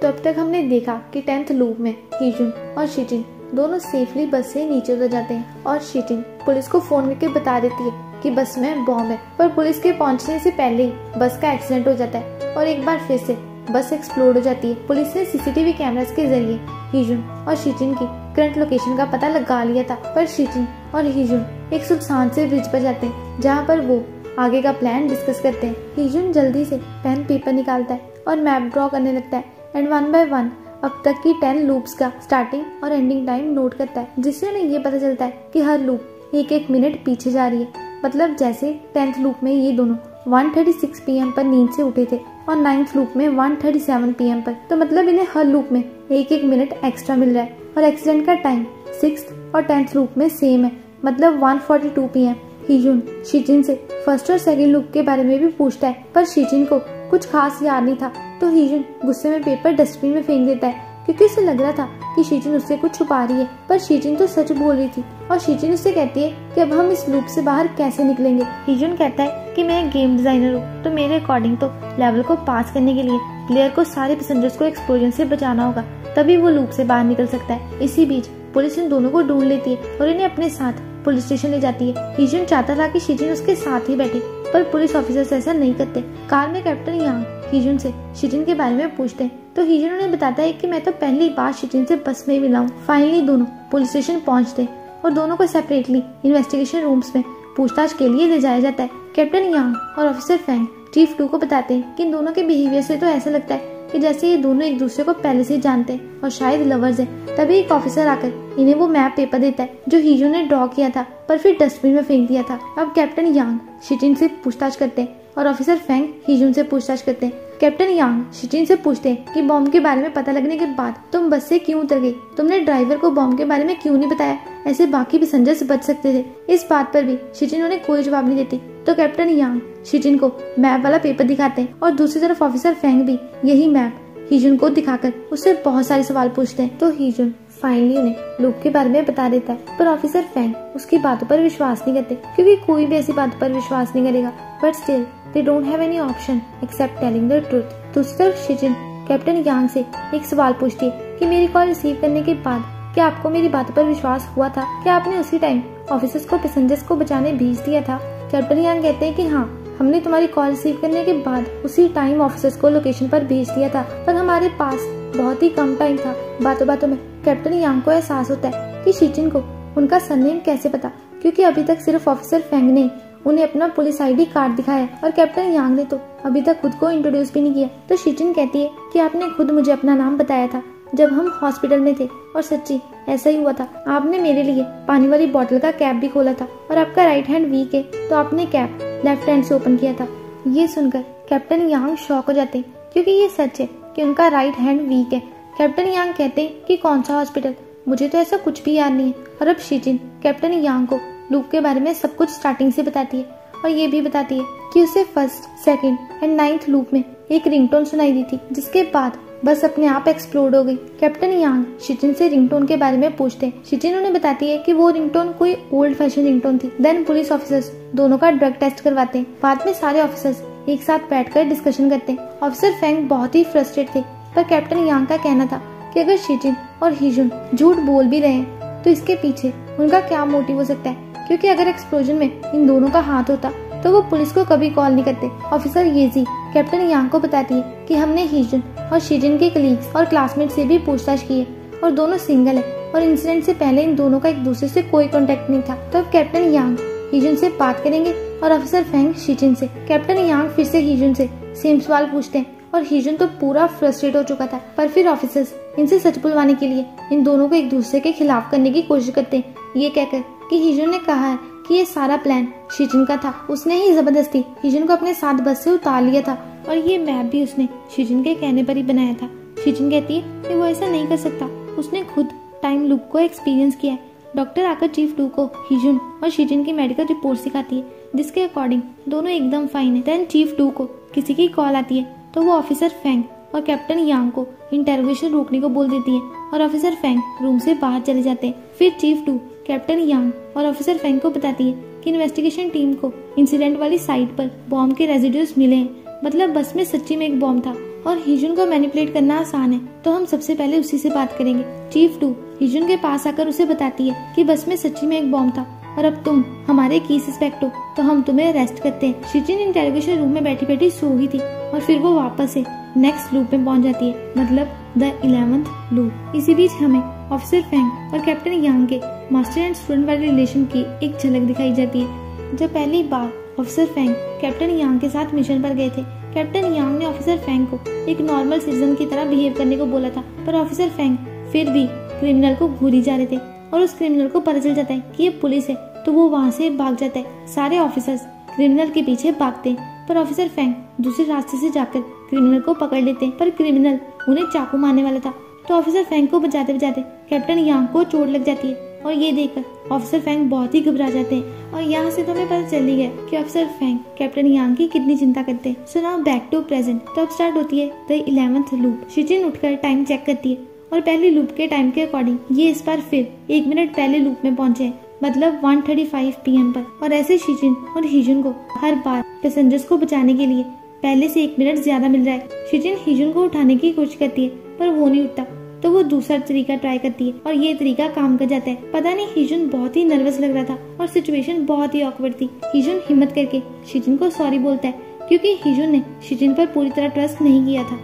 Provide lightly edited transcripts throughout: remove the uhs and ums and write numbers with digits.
तो अब तक हमने देखा कि 10th लूप में हीजुन और शिजिन दोनों सेफली बस से नीचे उतर जाते हैं और शिजिन पुलिस को फोन करके बता देती है कि बस में बॉम्ब है। पर पुलिस के पहुंचने से पहले ही बस का एक्सीडेंट हो जाता है और एक बार फिर से बस एक्सप्लोड हो जाती है। पुलिस ने सीसीटीवी कैमरास के जरिए हीजुन और शिजिन की करंट लोकेशन का पता लगा लिया था, पर शिजिन और हीजुन एक सुनसान से ब्रिज पर जाते हैं जहाँ पर वो आगे का प्लान डिस्कस करते हैं। हीजुन जल्दी से पेन पेपर निकालता है और मैप ड्रॉ करने लगता है एंड 1 by 1 अब तक की 10 लूप्स का स्टार्टिंग और एंडिंग टाइम नोट करता है, जिससे उन्हें ये पता चलता है कि हर लूप एक मिनट पीछे जा रही है। मतलब जैसे 10th लूप में ये दोनों 1:36 PM पर नींद से उठे थे और 9th लूप में 1:37 PM पर, तो मतलब इन्हें हर लूप में एक मिनट एक्स्ट्रा मिल रहा है। और एक्सीडेंट का टाइम 6th और 10th लूप में सेम है, मतलब 1:42 PM। हीजुन शिजिन से फर्स्ट और सेकंड लूप के बारे में भी पूछता है, पर शिजिन को कुछ खास याद नहीं था, तो हीजुन गुस्से में पेपर डस्टबिन में फेंक देता है क्योंकि उसे लग रहा था कि शिजिन उससे कुछ छुपा रही है। पर शिजिन तो सच बोल रही थी और शिजिन उससे कहती है कि अब हम इस लूप से बाहर कैसे निकलेंगे। हीजुन कहता है कि मैं गेम डिजाइनर हूँ, तो मेरे अकॉर्डिंग तो लेवल को पास करने के लिए प्लेयर को सारे पैसेंजर्स को एक्सप्लोजन से बचाना होगा, तभी वो लूप से बाहर निकल सकता है। इसी बीच पुलिस इन दोनों को ढूंढ लेती है और इन्हें अपने साथ पुलिस स्टेशन ले जाती है। हीजुन चाहता था कि शिजिन उसके साथ ही बैठे, पर पुलिस ऑफिसर्स ऐसा नहीं करते। कार में कैप्टन यांग हीजुन से शिजिन के बारे में पूछते हैं, तो हीजुन उन्हें बताता है कि मैं तो पहली बार शिजिन से बस में मिला हूँ। फाइनली दोनों पुलिस स्टेशन पहुँचते हैं और दोनों को सेपरेटली इन्वेस्टिगेशन रूम्स में पूछताछ के लिए ले जाया जाता है। कैप्टन यांग और ऑफिसर फैंग चीफ 2 को बताते हैं कि इन दोनों के बिहेवियर से तो ऐसा लगता है कि जैसे ये दोनों एक दूसरे को पहले से जानते हैं और शायद लवर्स हैं। तभी एक ऑफिसर आकर इन्हें वो मैप पेपर देता है जो हीजुन ने ड्रॉ किया था पर फिर डस्टबिन में फेंक दिया था। अब कैप्टन यांग शिजिन से पूछताछ करते हैं और ऑफिसर फैंग हीजुन से पूछताछ करते हैं। कैप्टन यांग शिजिन से पूछते हैं कि बॉम्ब के बारे में पता लगने के बाद तुम बस से क्यों उतर गई, तुमने ड्राइवर को बॉम्ब के बारे में क्यों नहीं बताया, ऐसे बाकी पैसेंजर्स बच सकते थे। इस बात पर भी शिजिन उन्हें कोई जवाब नहीं देती, तो कैप्टन यांग शिजिन को मैप वाला पेपर दिखाते हैं और दूसरी तरफ ऑफिसर फैंग भी यही मैप हीजुन को दिखाकर उससे बहुत सारे सवाल पूछते हैं। तो हीजुन फाइनली उन्हें लूप के बारे में बता देता है, पर ऑफिसर फैंग उसकी बातों पर विश्वास नहीं करते क्योंकि कोई भी ऐसी बातों पर विश्वास नहीं करेगा। But still they don't have any option except telling the truth. दूसरी तरफ शिजिन कैप्टन यांग से एक सवाल पूछती है कि मेरी कॉल रिसीव करने के बाद क्या आपको मेरी बातों पर विश्वास हुआ था, क्या आपने उसी टाइम ऑफिसर्स को पैसेंजर्स को बचाने भेज दिया था। कैप्टन यांग कहते हैं कि हाँ, हमने तुम्हारी कॉल रिसीव करने के बाद उसी टाइम ऑफिसर्स को लोकेशन पर भेज दिया था, पर हमारे पास बहुत ही कम टाइम था। बातों बातों में कैप्टन यांग को एहसास होता है कि शिजिन को उनका सरनेम कैसे पता, क्योंकि अभी तक सिर्फ ऑफिसर फैंग ने उन्हें अपना पुलिस ID कार्ड दिखाया और कैप्टन यांग ने तो अभी तक खुद को इंट्रोड्यूस भी नहीं किया। तो शिजिन कहती है कि आपने खुद मुझे अपना नाम बताया था जब हम हॉस्पिटल में थे और सच्ची ऐसा ही हुआ था। आपने मेरे लिए पानी वाली बोतल का कैप भी खोला था और आपका राइट हैंड वीक है तो आपने कैप लेफ्ट हैंड से ओपन किया था। ये सुनकर कैप्टन यांग शॉक हो जाते हैं क्योंकि ये सच है कि उनका राइट हैंड वीक है। कैप्टन यांग कहते हैं कि कौन सा हॉस्पिटल, मुझे तो ऐसा कुछ भी याद नहीं है। और अब शिजिन कैप्टन यांग को लूप के बारे में सब कुछ स्टार्टिंग से बताती है और ये भी बताती है कि उसे first, second and 9th loop में एक रिंगटोन सुनाई दी थी, जिसके बाद बस अपने आप एक्सप्लोड हो गई। कैप्टन यांग शिजिन से रिंगटोन के बारे में पूछते हैं। शिजिन उन्हें बताती है कि वो रिंगटोन कोई ओल्ड फैशन रिंगटोन थी। देन पुलिस ऑफिसर्स दोनों का ड्रग टेस्ट करवाते हैं। बाद में सारे ऑफिसर्स एक साथ बैठकर डिस्कशन करते हैं। ऑफिसर फैंग बहुत ही फ्रस्ट्रेट थे, पर कैप्टन यांग का कहना था कि अगर शिजिन और हीजुन झूठ बोल भी रहे हैं तो इसके पीछे उनका क्या मोटिव हो सकता है, क्योंकि अगर एक्सप्लोजन में इन दोनों का हाथ होता तो वो पुलिस को कभी कॉल नहीं करते। ऑफिसर येजी कैप्टन यांग को बताती है कि हमने हीजुन और शिजिन के कलीग्स और क्लासमेट से भी पूछताछ की है और दोनों सिंगल है और इंसिडेंट से पहले इन दोनों का एक दूसरे से कोई कांटेक्ट नहीं था। तो अब कैप्टन यांग हीजुन से बात करेंगे और ऑफिसर फैंग शिजिन से। कैप्टन यांग फिर से हीजुन से सेम सवाल पूछते हैं और हीजुन तो पूरा फ्रस्ट्रेट हो चुका था, पर फिर ऑफिसर्स इनसे सच बुलवाने के लिए इन दोनों को एक दूसरे के खिलाफ करने की कोशिश करते हैं, ये कहकर कि हीजुन ने कहा है कि ये सारा प्लान शिजिन का था, उसने ही जबरदस्ती हीजुन को अपने साथ बस से उतार लिया था और ये मैप भी उसने शिजिन के कहने पर ही बनाया था। शिजिन कहती है कि वो ऐसा नहीं कर सकता, उसने खुद टाइम लूप को एक्सपीरियंस किया है। डॉक्टर आकर चीफ 2 को हीजुन और शिजिन की मेडिकल रिपोर्ट सिखाती है, जिसके अकॉर्डिंग दोनों एकदम फाइन है। देन चीफ 2 को किसी की कॉल आती है तो वो ऑफिसर फैंग और कैप्टन यांग को इंटरोगेशन रोकने को बोल देती है और ऑफिसर फैंग रूम से बाहर चले जाते हैं। फिर चीफ 2 कैप्टन यांग और ऑफिसर फैंग को बताती है कि इन्वेस्टिगेशन टीम को इंसिडेंट वाली साइट पर बॉम्ब के रेजिड्यूज मिले हैं, मतलब बस में सच्ची में एक बॉम्ब था और हीजुन को मैनिपुलेट करना आसान है, तो हम सबसे पहले उसी से बात करेंगे। चीफ 2 हीजुन के पास आकर उसे बताती है कि बस में सच्ची में एक बॉम्ब था और अब तुम हमारे की सस्पेक्ट हो, तो हम तुम्हें अरेस्ट करते हैं। शिजिन इंटेरोगेशन रूम में बैठी बैठी सो गई थी और फिर वो वापस से नेक्स्ट लूप में पहुंच जाती है, मतलब द 11th लूप। इसी बीच हमें ऑफिसर फेंग और कैप्टन यांग के मास्टर एंड स्टूडेंट वाले रिलेशन की एक झलक दिखाई जाती है। जब पहली बार ऑफिसर फेंग कैप्टन यांग के साथ मिशन पर गए थे, कैप्टन यांग ने ऑफिसर फेंग को एक नॉर्मल सिटीजन की तरह बिहेव करने को बोला था, पर ऑफिसर फेंग फिर भी क्रिमिनल को घूरी जा रहे थे और उस क्रिमिनल को पता चल जाता है कि ये पुलिस है, तो वो वहाँ से भाग जाता है। सारे ऑफिसर्स क्रिमिनल के पीछे भागते हैं, पर ऑफिसर फेंग दूसरे रास्ते से जाकर क्रिमिनल को पकड़ लेते हैं, पर क्रिमिनल उन्हें चाकू मारने वाला था, तो ऑफिसर फेंग को बचाते बचाते कैप्टन यांग को चोट लग जाती है और ये देखकर ऑफिसर फेंग बहुत ही घबरा जाते हैं। और यहाँ से तो हमें पता चल ही गया कि ऑफिसर फेंग कैप्टन यांग की कितनी चिंता करते हैं। So now back to present. तो अब स्टार्ट होती है द 11th लूप। शिजिन उठकर टाइम चेक करती है और पहली लूप के टाइम के अकॉर्डिंग ये इस बार फिर 1 मिनट पहले लूप में पहुंचे हैं, मतलब 1:35 PM पर। और ऐसे शिजिन और हीजुन को हर बार पैसेंजर्स को बचाने के लिए पहले से 1 मिनट ज्यादा मिल रहा है। शिजिन हीजुन को उठाने की कोशिश करती है पर वो नहीं उठता, तो वो दूसरा तरीका ट्राई करती है और ये तरीका काम कर जाता है। पता नहीं हीजुन बहुत ही नर्वस लग रहा था और सिचुएशन बहुत ही ऑकवर्ड थी। हीजुन हिम्मत करके शिजिन को सॉरी बोलता है क्योंकि हीजुन ने शिजिन पर पूरी तरह ट्रस्ट नहीं किया था।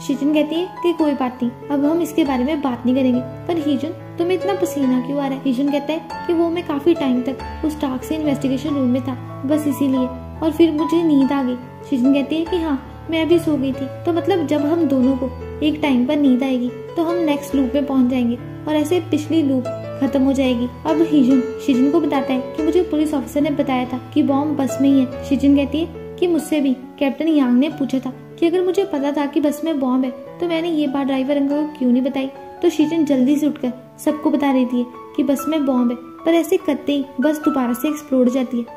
शिजिन कहती है कि कोई बात नहीं, अब हम इसके बारे में बात नहीं करेंगे। पर हीजुन तुम्हें इतना पसीना क्यों आ रहा है? हीजुन कहता है कि वो मैं काफी टाइम तक उस टॉक्सिक इन्वेस्टिगेशन रूम में था, बस इसीलिए, और फिर मुझे नींद आ गई। शिजिन कहती है कि हाँ मैं भी सो गई थी, तो मतलब जब हम दोनों को एक टाइम पर नींद आएगी तो हम नेक्स्ट लूप में पहुंच जाएंगे और ऐसे पिछली लूप खत्म हो जाएगी। अब हीजुन शिजिन को बताता है कि मुझे पुलिस ऑफिसर ने बताया था कि बॉम्ब बस में ही है। शिजिन कहती है कि मुझसे भी कैप्टन यांग ने पूछा था कि अगर मुझे पता था कि बस में बॉम्ब है तो मैंने ये बात ड्राइवर अंकल को क्यों नहीं बताई। तो शिजिन जल्दी से उठकर सबको बता रही थी कि बस में बॉम्ब है, पर ऐसे करते ही बस दोबारा से एक्सप्लोड हो जाती है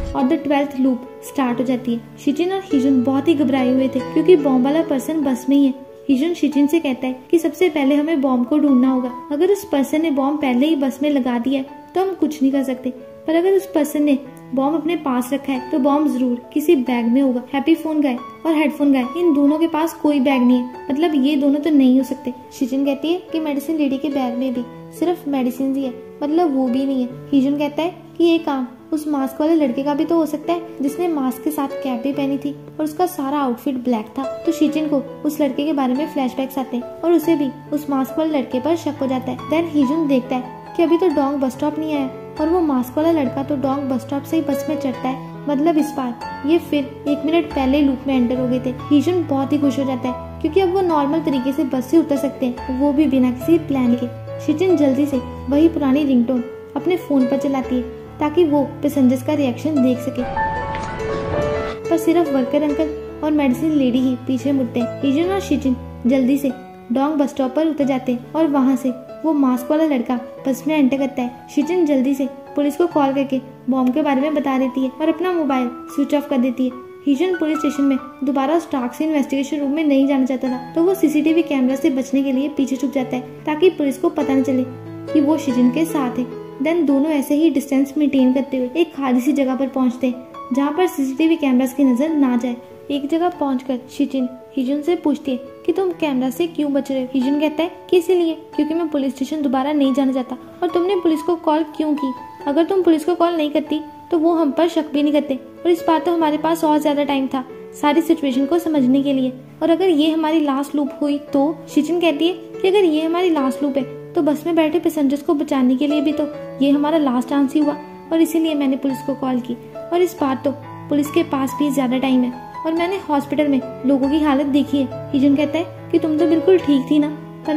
और द 12th लूप स्टार्ट हो जाती है। शिजिन और हीजुन बहुत ही घबराए हुए थे क्योंकि बॉम्ब वाला पर्सन बस में ही है। हीजुन शिजिन से कहता है कि सबसे पहले हमें बॉम्ब को ढूंढना होगा। अगर उस पर्सन ने बॉम्ब पहले ही बस में लगा दिया है तो हम कुछ नहीं कर सकते, पर अगर उस पर्सन ने बॉम्ब अपने पास रखा है तो बॉम्ब जरूर किसी बैग में होगा। हैप्पी फोन गाय और हेडफोन गाय, इन दोनों के पास कोई बैग नहीं है, मतलब ये दोनों तो नहीं हो सकते। शिजिन कहती है कि मेडिसिन लेडी के बैग में भी सिर्फ मेडिसिन ही है, मतलब वो भी नहीं है। हीजुन कहता है कि ये काम उस मास्क वाले लड़के का भी तो हो सकता है जिसने मास्क के साथ कैप भी पहनी थी और उसका सारा आउटफिट ब्लैक था। तो शिजिन को उस लड़के के बारे में फ्लैशबैक्स आते हैं और उसे भी उस मास्क वाले लड़के पर शक हो जाता है। देन हीजुन देखता है कि अभी तो डोंग बस स्टॉप नहीं आया और वो मास्क वाला लड़का तो डोंग बस स्टॉप से ही बस में चढ़ता है, मतलब इस बार ये फिर 1 मिनट पहले लूप में एंटर हो गए थे। हीजुन बहुत ही खुश हो जाता है क्योंकि अब वो नॉर्मल तरीके से बस से उतर सकते हैं, वो भी बिना किसी प्लान के। शिजिन जल्दी से वही पुरानी रिंगटोन अपने फोन पर चलाती है ताकि वो पैसेंजर्स का रिएक्शन देख सके, पर सिर्फ वर्कर अंकल और मेडिसिन लेडी ही पीछे मुड़ते हैं। हीजुन और शिजिन जल्दी से डोंग बस स्टॉप पर उतर जाते हैं और वहाँ से वो मास्क वाला लड़का बस में एंटर करता है। शिजिन जल्दी से पुलिस को कॉल करके बॉम्ब के बारे में बता देती है और अपना मोबाइल स्विच ऑफ कर देती है। हीजुन पुलिस स्टेशन में दोबारा उस टॉक्सिक इन्वेस्टिगेशन रूम में नहीं जाना चाहता था, तो वो सीसीटीवी कैमरा से बचने के लिए पीछे छुप जाता है ताकि पुलिस को पता न चले कि वो शिजिन के साथ है। देन दोनों ऐसे ही डिस्टेंस मेंटेन करते हुए एक खाली सी जगह पर पहुंचते हैं जहाँ पर सीसीटीवी कैमरास की नजर ना जाए। एक जगह पहुंचकर शिजिन हीजुन से पूछती है कि तुम कैमरा से क्यों बच रहे हो? हीजुन कहता है कि इसीलिए क्योंकि मैं पुलिस स्टेशन दोबारा नहीं जाना चाहता। और तुमने पुलिस को कॉल क्यों की? अगर तुम पुलिस को कॉल नहीं करती तो वो हम पर शक भी नहीं करते, और इस बार तो हमारे पास और ज्यादा टाइम था सारी सिचुएशन को समझने के लिए। और अगर ये हमारी लास्ट लूप हुई तो शिजिन कहती है कि अगर ये हमारी लास्ट लूप है तो बस में बैठे पैसेंजर्स को बचाने के लिए भी तो ये हमारा लास्ट चांस ही हुआ, और इसीलिए मैंने पुलिस को कॉल की। और इस बार तो पुलिस के पास भी ज्यादा टाइम है और मैंने हॉस्पिटल में लोगों की हालत देखी है। हीजुन कहता है कि तुम तो बिल्कुल ठीक थी ना, पर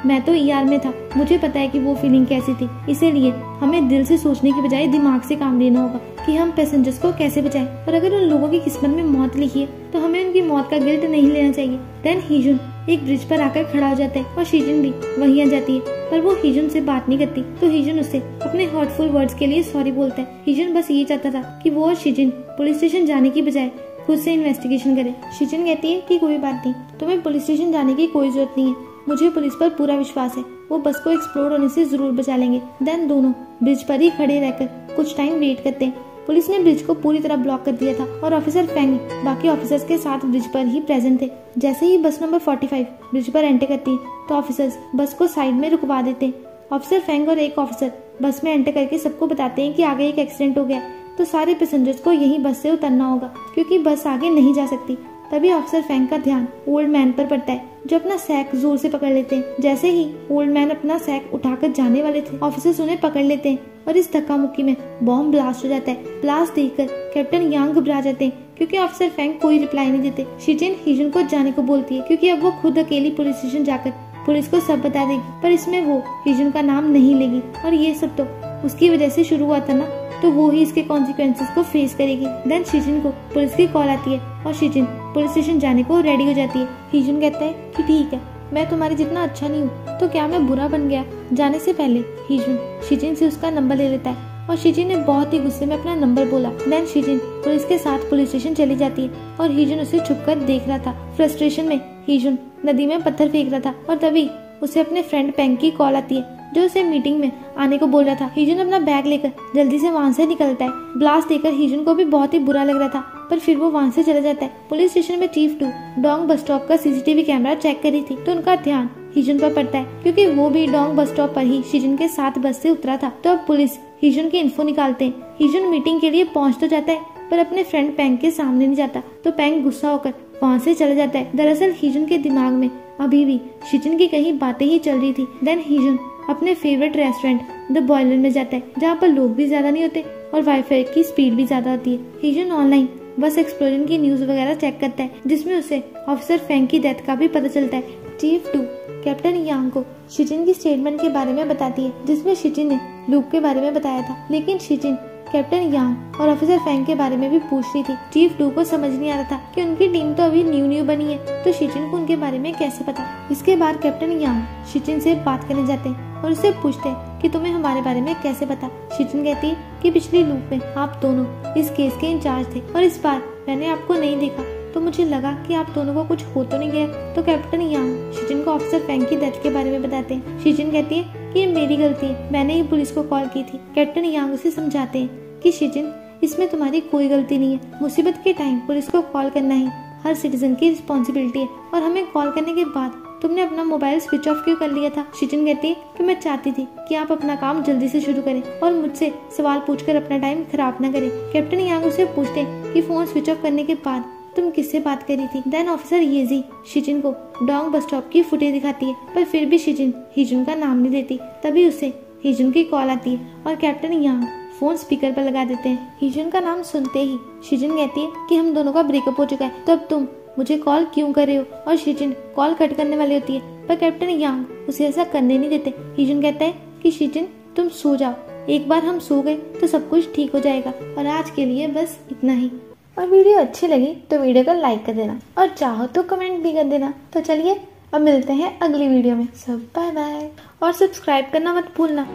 मैं तो ER में था, मुझे पता है कि वो फीलिंग कैसी थी। इसीलिए हमें दिल से सोचने की बजाय दिमाग से काम लेना होगा कि हम पैसेंजर्स को कैसे बचाएं। और अगर उन लोगों की किस्मत में मौत लिखी है तो हमें उनकी मौत का गिल्ट नहीं लेना चाहिए। देन हीजुन एक ब्रिज पर आकर खड़ा हो जाता है और शिजिन भी वहीं आ जाती है, पर वो हीजुन से बात नहीं करती। तो हीजुन उससे अपने हर्टफुल वर्ड्स के लिए सॉरी बोलता है। हीजुन बस ये चाहता था कि वो और शिजिन पुलिस स्टेशन जाने की बजाय खुद से इन्वेस्टिगेशन करे। शिजिन कहती है कि कोई बात नहीं, तुम्हें पुलिस स्टेशन जाने की कोई जरूरत नहीं है, मुझे पुलिस पर पूरा विश्वास है, वो बस को एक्सप्लोड होने से जरूर बचा लेंगे। देन दोनों ब्रिज पर ही खड़े रहकर कुछ टाइम वेट करते हैं पुलिस ने ब्रिज को पूरी तरह ब्लॉक कर दिया था और ऑफिसर फेंग बाकी ऑफिसर्स के साथ ब्रिज पर ही प्रेजेंट थे। जैसे ही बस नंबर 45 ब्रिज पर एंटर करती है तो ऑफिसर्स बस को साइड में रुकवा देते हैं। ऑफिसर फेंग और एक ऑफिसर बस में एंटर करके सबको बताते हैं कि आगे एक एक्सीडेंट हो गया, तो सारे पैसेंजर्स को यही बस से उतरना होगा क्योंकि बस आगे नहीं जा सकती। तभी ऑफिसर फेंग का ध्यान ओल्ड मैन पर पड़ता है जो अपना सैक जोर से पकड़ लेते हैं। जैसे ही ओल्ड मैन अपना सैक उठाकर जाने वाले थे, ऑफिसर्स उन्हें पकड़ लेते हैं और इस धक्का मुक्की में बॉम्ब ब्लास्ट हो जाता है। ब्लास्ट देखकर कैप्टन यांग घबरा जाते हैं क्योंकि ऑफिसर फेंग कोई रिप्लाई नहीं देते। शिजिन हीजुन को जाने को बोलती है क्योंकि अब वो खुद अकेली पुलिस स्टेशन जाकर पुलिस को सब बता देगी, पर इसमें वो हीजुन का नाम नहीं लेगी और ये सब तो उसकी वजह से शुरू हुआ था ना, तो वो ही इसके कॉन्सिक्वेंसेस को फेस करेगी। देन शिजिन को पुलिस की कॉल आती है और शिजिन पुलिस स्टेशन जाने को रेडी हो जाती है। हीजुन कहता है कि ठीक है, मैं तुम्हारी जितना अच्छा नहीं हूँ तो क्या मैं बुरा बन गया। जाने से पहले हीजुन शिजिन से उसका नंबर ले लेता है और शिजिन ने बहुत ही गुस्से में अपना नंबर बोला। देन शिजिन पुलिस के साथ पुलिस स्टेशन चली जाती है और हीजुन उसे छुपकर देख रहा था। फ्रस्ट्रेशन में हीजुन नदी में पत्थर फेंक रहा था और तभी उसे अपने फ्रेंड पेंग की कॉल आती है जो उसे मीटिंग में आने को बोल रहा था। हीजुन अपना बैग लेकर जल्दी से वहाँ से निकलता है। ब्लास्ट देखकर हीजुन को भी बहुत ही बुरा लग रहा था, पर फिर वो वहाँ से चला जाता है। पुलिस स्टेशन में चीफ 2 डोंग बस स्टॉप का सीसीटीवी कैमरा चेक कर रही थी तो उनका ध्यान हीजुन पर पड़ता है क्योंकि वो भी डोंग बस स्टॉप पर ही शिजिन के साथ बस से उतरा था। तो अब पुलिस हीजुन की इन्फो निकालते हैं। हीजुन मीटिंग के लिए पहुँच तो जाता है पर अपने फ्रेंड पेंग के सामने नहीं जाता, तो पेंग गुस्सा होकर वहाँ से चला जाता है। दरअसल हीजुन के दिमाग में अभी भी शिजिन की कहीं बातें ही चल रही थी। देन हीजुन अपने फेवरेट रेस्टोरेंट द बॉयलर में जाता है जहाँ पर लोग भी ज्यादा नहीं होते और वाईफाई की स्पीड भी ज्यादा होती है। हीजुन ऑनलाइन बस एक्सप्लोजन की न्यूज वगैरह चेक करता है जिसमें उसे ऑफिसर फेंग की डेथ का भी पता चलता है। चीफ 2 कैप्टन यांग को शिजिन की स्टेटमेंट के बारे में बताती है जिसमें शिजिन ने लूप के बारे में बताया था, लेकिन शिजिन कैप्टन यांग और ऑफिसर फेंग के बारे में भी पूछ रही थी। चीफ 2 को समझ नहीं आ रहा था कि उनकी टीम तो अभी न्यू बनी है तो शिजिन को उनके बारे में कैसे पता। इसके बाद कैप्टन यांग शिजिन से बात करने जाते हैं और उससे पूछते हैं कि तुम्हें हमारे बारे में कैसे पता। शिजिन कहती है कि पिछली लूप में आप दोनों इस केस के इंचार्ज थे और इस बार मैंने आपको नहीं देखा तो मुझे लगा कि आप दोनों को कुछ हो तो नहीं गया। तो कैप्टन यांग शिजिन को ऑफिसर फेंग की डेथ के बारे में बताते हैं। शिजिन कहती है कि ये मेरी गलती है, मैंने ही पुलिस को कॉल की थी। कैप्टन यांग उसे समझाते हैं कि शिजिन इसमें तुम्हारी कोई गलती नहीं है, मुसीबत के टाइम पुलिस को कॉल करना ही हर सिटीजन की रिस्पॉन्सिबिलिटी है और हमें कॉल करने के बाद तुमने अपना मोबाइल स्विच ऑफ क्यों कर लिया था। शिजिन कहती है कि मैं चाहती थी कि आप अपना काम जल्दी से शुरू करें और मुझसे सवाल पूछकर अपना टाइम खराब न करें। कैप्टन यांग उसे पूछते हैं कि फोन स्विच ऑफ करने के बाद तुम किससे बात करी थी। देन ऑफिसर येजी शिजिन को डोंग बस स्टॉप की फुटेज दिखाती है पर फिर भी शिजिन हीजुन का नाम नहीं देती। तभी उसे हीजुन की कॉल आती है और कैप्टन यांग फोन स्पीकर पर लगा देते हैं। हीजुन का नाम सुनते ही शिजिन कहती है कि हम दोनों का ब्रेकअप हो चुका है तो अब तुम मुझे कॉल क्यों कर रहे हो, और शिजिन कॉल कट करने वाली होती है पर कैप्टन यांग उसे ऐसा करने नहीं देते। हीजुन कहता है कि शिजिन तुम सो जाओ, एक बार हम सो गए तो सब कुछ ठीक हो जाएगा और आज के लिए बस इतना ही। और वीडियो अच्छी लगी तो वीडियो को लाइक कर देना और चाहो तो कमेंट भी कर देना। तो चलिए अब मिलते हैं अगली वीडियो में। सब बाय बाय और सब्सक्राइब करना मत भूलना।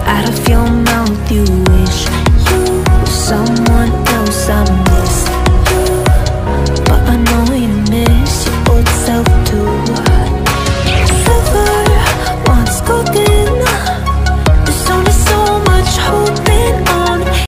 Out of your mouth, you wish you were someone